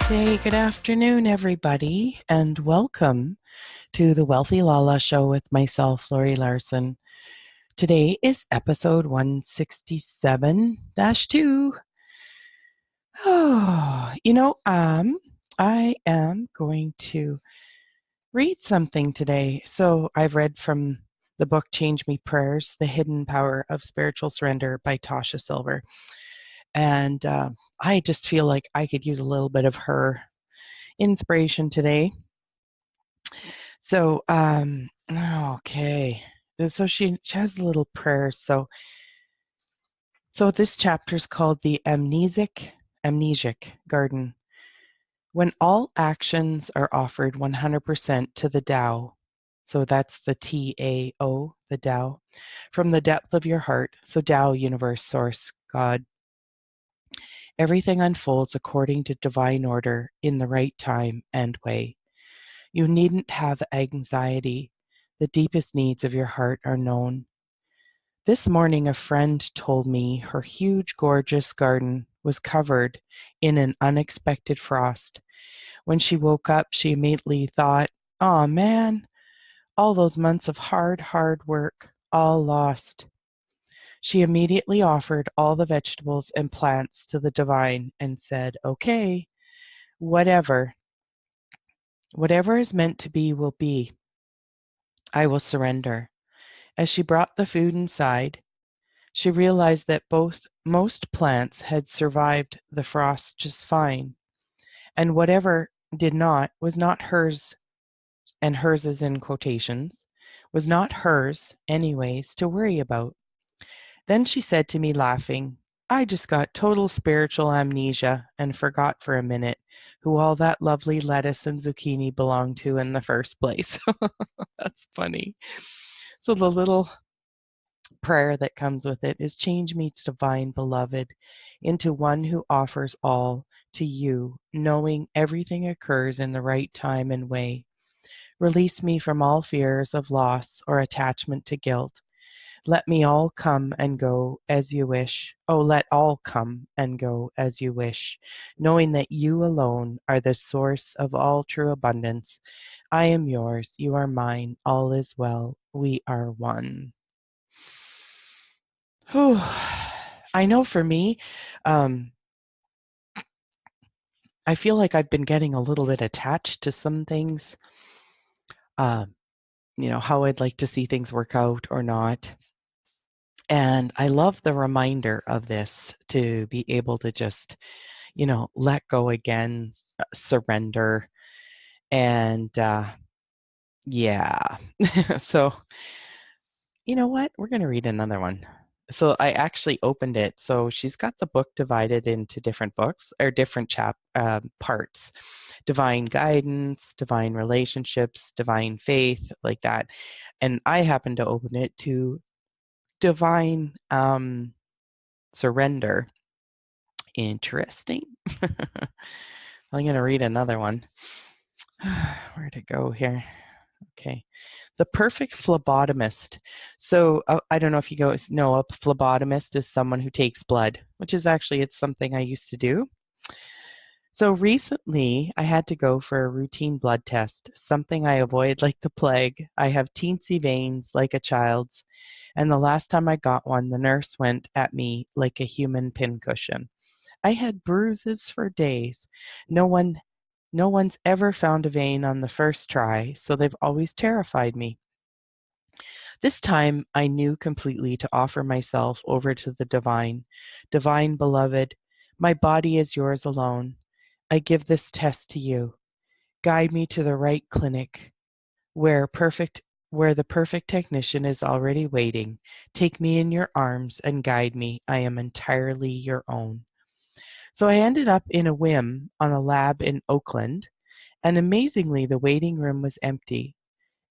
day, good afternoon, everybody, and welcome to the Wealthy LaLa Show with myself, Laurie Larson. Today is episode 167 2. Oh, I am going to read something today. So I've read from the book Change Me Prayers, The Hidden Power of Spiritual Surrender by Tosha Silver. And I just feel like I could use a little bit of her inspiration today. So, okay. So she has a little prayer. So this chapter is called the amnesic garden. When all actions are offered 100% to the Tao, so that's the Tao, the Tao, from the depth of your heart, so Tao, universe, source, God, everything unfolds according to divine order in the right time and way. You needn't have anxiety. The deepest needs of your heart are known. This morning, a friend told me her huge, gorgeous garden was covered in an unexpected frost. When she woke up, she immediately thought, "Oh man, all those months of hard work, all lost." She immediately offered all the vegetables and plants to the divine and said, "Okay, whatever is meant to be will be. I will surrender." As she brought the food inside, she realized that most plants had survived the frost just fine, and whatever did not was not hers, and hers is in quotations, was not hers anyways to worry about. Then she said to me laughing, "I just got total spiritual amnesia and forgot for a minute who all that lovely lettuce and zucchini belonged to in the first place." That's funny. So the little prayer that comes with it is, change me, divine beloved, into one who offers all to you, knowing everything occurs in the right time and way. Release me from all fears of loss or attachment to guilt. Let me all come and go as you wish. Oh, let all come and go as you wish, knowing that you alone are the source of all true abundance. I am yours, you are mine, all is well, we are one. Whew. I know for me, um, I feel like I've been getting a little bit attached to some things, um, how I'd like to see things work out or not. And I love the reminder of this to be able to just, let go again, surrender. And yeah. So, you know what? We're going to read another one. So I actually opened it. So she's got the book divided into different books or different parts: divine guidance, divine relationships, divine faith, like that. And I happened to open it to divine surrender. Interesting. I'm going to read another one. Where'd it go here? Okay. The perfect phlebotomist. So I don't know if you guys know, a phlebotomist is someone who takes blood, which is actually, it's something I used to do. So recently I had to go for a routine blood test, something I avoid like the plague. I have teensy veins like a child's, and the last time I got one, the nurse went at me like a human pincushion. I had bruises for days. No one's ever found a vein on the first try, so they've always terrified me. This time I knew completely to offer myself over to the divine. Divine beloved, my body is yours alone. I give this test to you. Guide me to the right clinic where the perfect technician is already waiting. Take me in your arms and guide me. I am entirely your own. So I ended up in a whim on a lab in Oakland, and amazingly the waiting room was empty.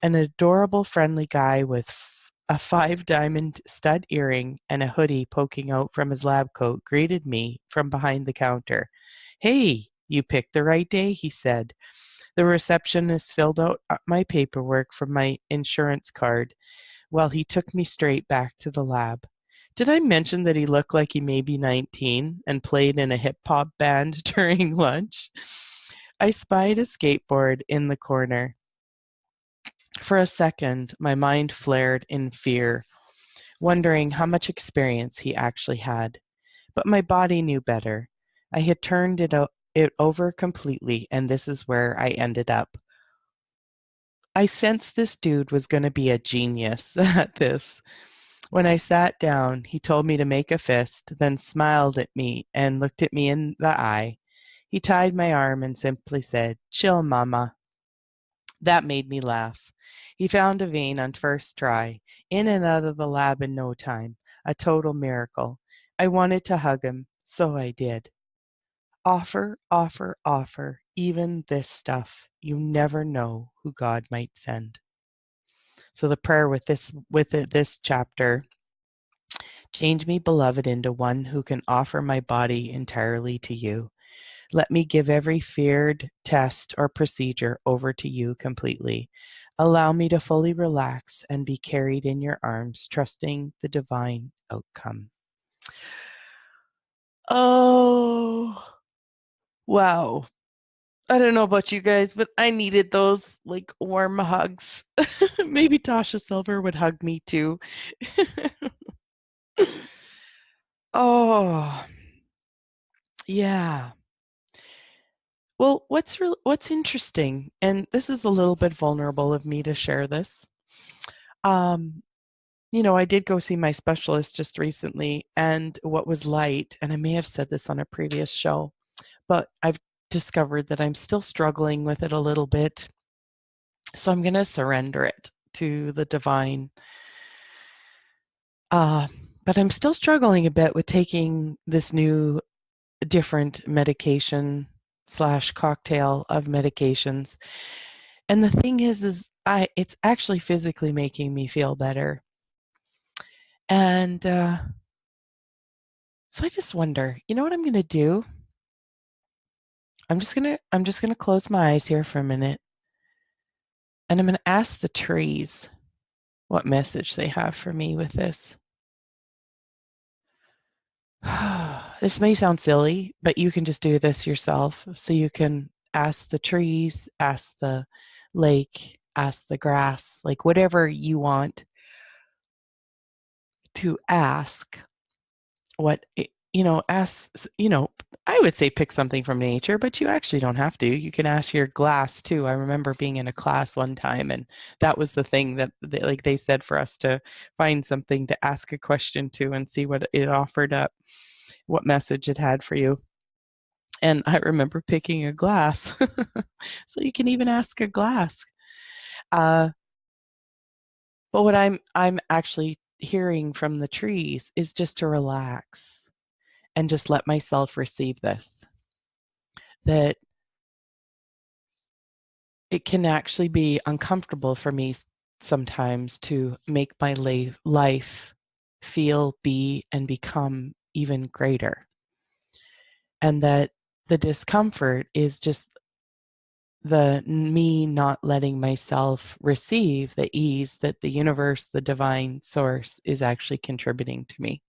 An adorable, friendly guy with a 5-diamond stud earring and a hoodie poking out from his lab coat greeted me from behind the counter. "Hey, you picked the right day," he said. The receptionist filled out my paperwork from my insurance card while he took me straight back to the lab. Did I mention that he looked like he may be 19 and played in a hip hop band during lunch? I spied a skateboard in the corner. For a second, my mind flared in fear, wondering how much experience he actually had. But my body knew better. I had turned it over completely, and this is where I ended up. I sensed this dude was going to be a genius at this. When I sat down, he told me to make a fist, then smiled at me and looked at me in the eye. He tied my arm and simply said, "Chill, mama." That made me laugh. He found a vein on first try, in and out of the lab in no time. A total miracle. I wanted to hug him, so I did. Offer, offer, offer, even this stuff. You never know who God might send. So the prayer this chapter: change me, beloved, into one who can offer my body entirely to you. Let me give every feared test or procedure over to you completely. Allow me to fully relax and be carried in your arms, trusting the divine outcome. Oh, wow. I don't know about you guys, but I needed those like warm hugs. Maybe Tosha Silver would hug me too. Oh, yeah. Well, what's interesting, and this is a little bit vulnerable of me to share this. Um, I did go see my specialist just recently, and what was light, and I may have said this on a previous show, but I've discovered that I'm still struggling with it a little bit. So I'm going to surrender it to the divine. Uh, but I'm still struggling a bit with taking this new different medication slash cocktail of medications. And the thing is it's actually physically making me feel better. And so I just wonder, you know what I'm going to do? I'm just gonna close my eyes here for a minute, and I'm going to ask the trees what message they have for me with this. This may sound silly, but you can just do this yourself. So you can ask the trees, ask the lake, ask the grass, like whatever you want to ask. Ask, I would say pick something from nature, but you actually don't have to. You can ask your glass too. I remember being in a class one time, and that was the thing that they said for us to find something to ask a question to and see what it offered up, what message it had for you. And I remember picking a glass. So you can even ask a glass. Uh, but what I'm actually hearing from the trees is just to relax and just let myself receive this. That it can actually be uncomfortable for me sometimes to make my life feel, be, and become even greater. And that the discomfort is just the me not letting myself receive the ease that the universe, the divine source, is actually contributing to me.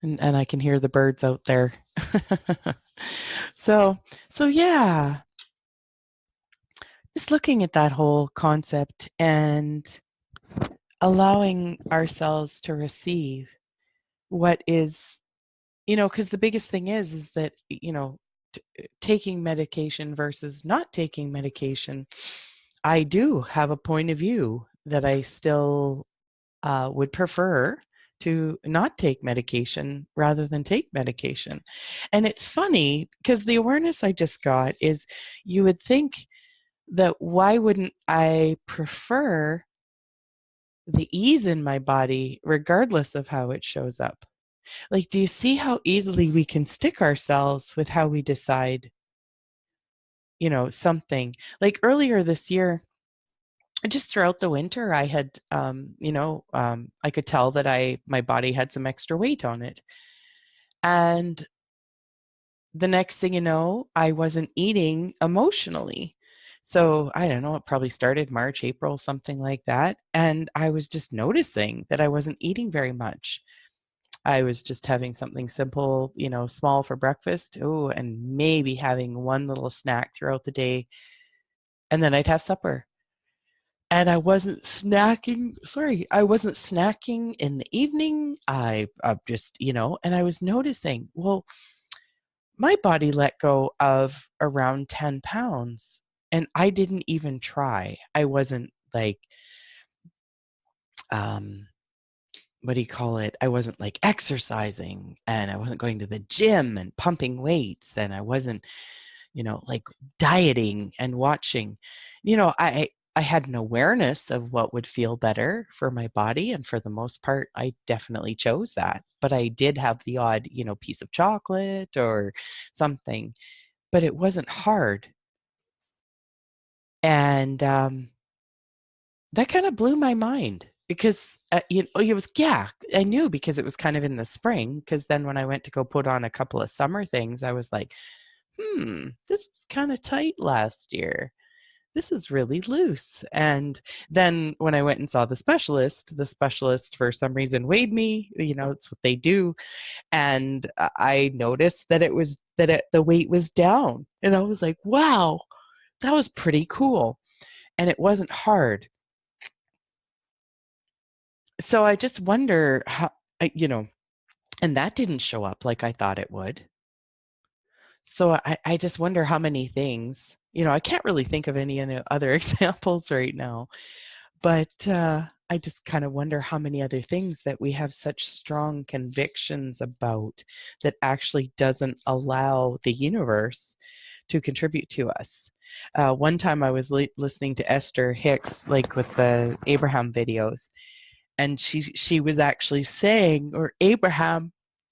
and I can hear the birds out there. so yeah, just looking at that whole concept and allowing ourselves to receive what is, because the biggest thing is that, taking medication versus not taking medication. I do have a point of view that I still would prefer to not take medication rather than take medication. And it's funny because the awareness I just got is, you would think that why wouldn't I prefer the ease in my body regardless of how it shows up? Like, do you see how easily we can stick ourselves with how we decide, something? Like earlier this year, just throughout the winter, I had, I could tell that my body had some extra weight on it. And the next thing you know, I wasn't eating emotionally. So I don't know, it probably started March, April, something like that. And I was just noticing that I wasn't eating very much. I was just having something simple, small for breakfast. Oh, and maybe having one little snack throughout the day. And then I'd have supper. And I wasn't snacking in the evening. I just, and I was noticing, well, my body let go of around 10 pounds and I didn't even try. I wasn't like, um, what do you call it? I wasn't like exercising and I wasn't going to the gym and pumping weights and I wasn't, like dieting and watching. I had an awareness of what would feel better for my body. And for the most part, I definitely chose that. But I did have the odd, piece of chocolate or something, but it wasn't hard. And that kind of blew my mind because it was, yeah, I knew because it was kind of in the spring. Because then when I went to go put on a couple of summer things, I was like, this was kind of tight last year. This is really loose. And then when I went and saw the specialist for some reason weighed me, it's what they do. And I noticed that the weight was down. And I was like, wow, that was pretty cool. And it wasn't hard. So I just wonder how, and that didn't show up like I thought it would. So I just wonder how many things, I can't really think of any other examples right now, but I just kind of wonder how many other things that we have such strong convictions about that actually doesn't allow the universe to contribute to us. One time I was listening to Esther Hicks, like with the Abraham videos, and she was actually saying, or Abraham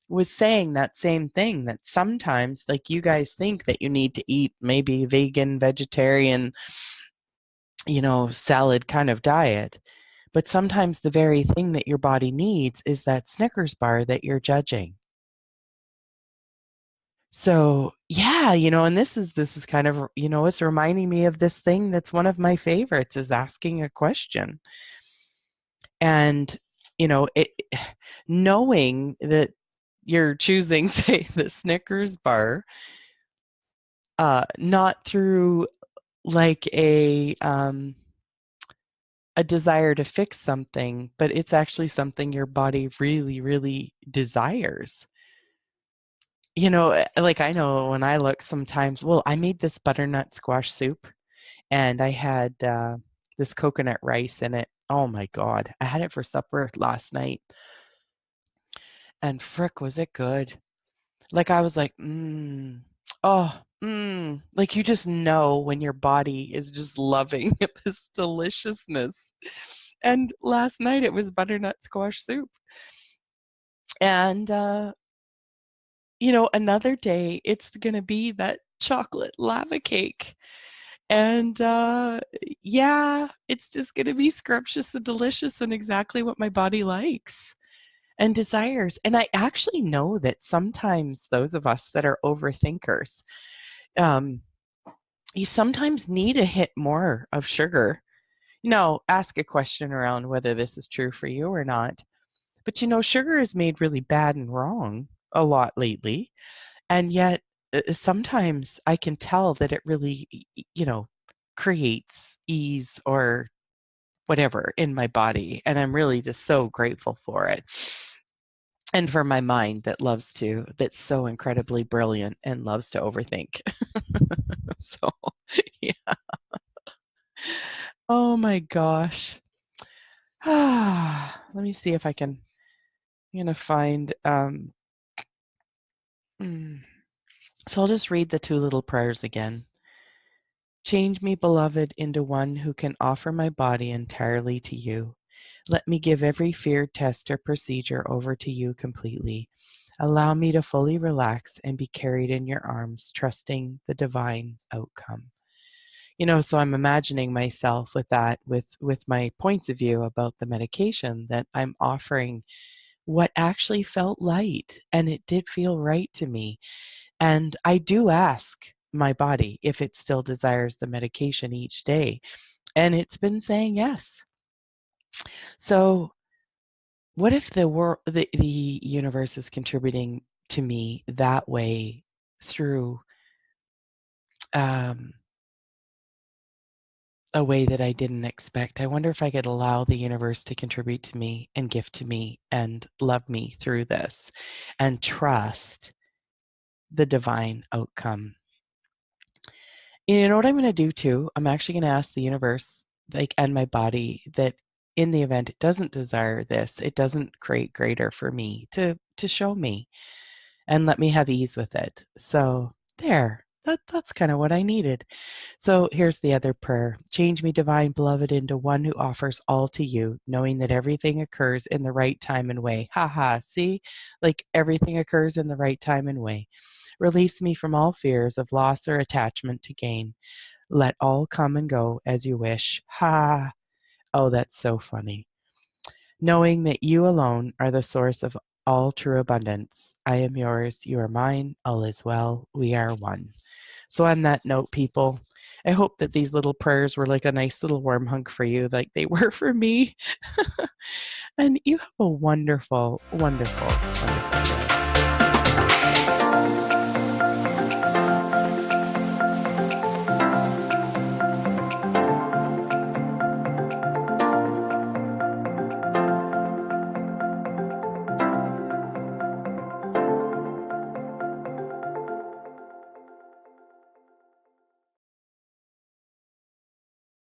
was saying that same thing, that sometimes, like, you guys think that you need to eat maybe vegan, vegetarian, salad kind of diet, but sometimes the very thing that your body needs is that Snickers bar that you're judging. So yeah, and this is kind of, it's reminding me of this thing that's one of my favorites, is asking a question. And knowing that you're choosing, say, the Snickers bar, not through like a desire to fix something, but it's actually something your body really, really desires. Like, I know when I look sometimes, well, I made this butternut squash soup and I had this coconut rice in it. Oh my God. I had it for supper last night and frick, was it good. Like, I was like, oh, like, you just know when your body is just loving this deliciousness. And last night it was butternut squash soup. And, another day it's going to be that chocolate lava cake. And yeah, it's just going to be scrumptious and delicious and exactly what my body likes and desires. And I actually know that sometimes those of us that are overthinkers, um, you sometimes need a hit more of sugar. Ask a question around whether this is true for you or not. But sugar is made really bad and wrong a lot lately. And yet sometimes I can tell that it really, creates ease or whatever in my body. And I'm really just so grateful for it. And for my mind that's so incredibly brilliant and loves to overthink. So, yeah. Oh my gosh. Let me see if I'm gonna find, so I'll just read the two little prayers again. Change me, beloved, into one who can offer my body entirely to you. Let me give every feared test or procedure over to you completely. Allow me to fully relax and be carried in your arms, trusting the divine outcome. So I'm imagining myself with that, with my points of view about the medication, that I'm offering what actually felt light, and it did feel right to me. And I do ask my body if it still desires the medication each day, and it's been saying yes. So what if the universe is contributing to me that way through um, a way that I didn't expect? I wonder if I could allow the universe to contribute to me and gift to me and love me through this and trust the divine outcome. You know what I'm going to do too? I'm actually going to ask the universe, like, and my body, that in the event it doesn't desire this, it doesn't create greater for me to show me and let me have ease with it. So there, that's kind of what I needed. So here's the other prayer. Change me, divine beloved, into one who offers all to you, knowing that everything occurs in the right time and way. Ha ha, see? Like everything occurs in the right time and way. Release me from all fears of loss or attachment to gain. Let all come and go as you wish. Ha! Oh, that's so funny. Knowing that you alone are the source of all true abundance. I am yours, you are mine, all is well, we are one. So, on that note, people, I hope that these little prayers were like a nice little warm hug for you, like they were for me. And you have a wonderful, wonderful, wonderful day.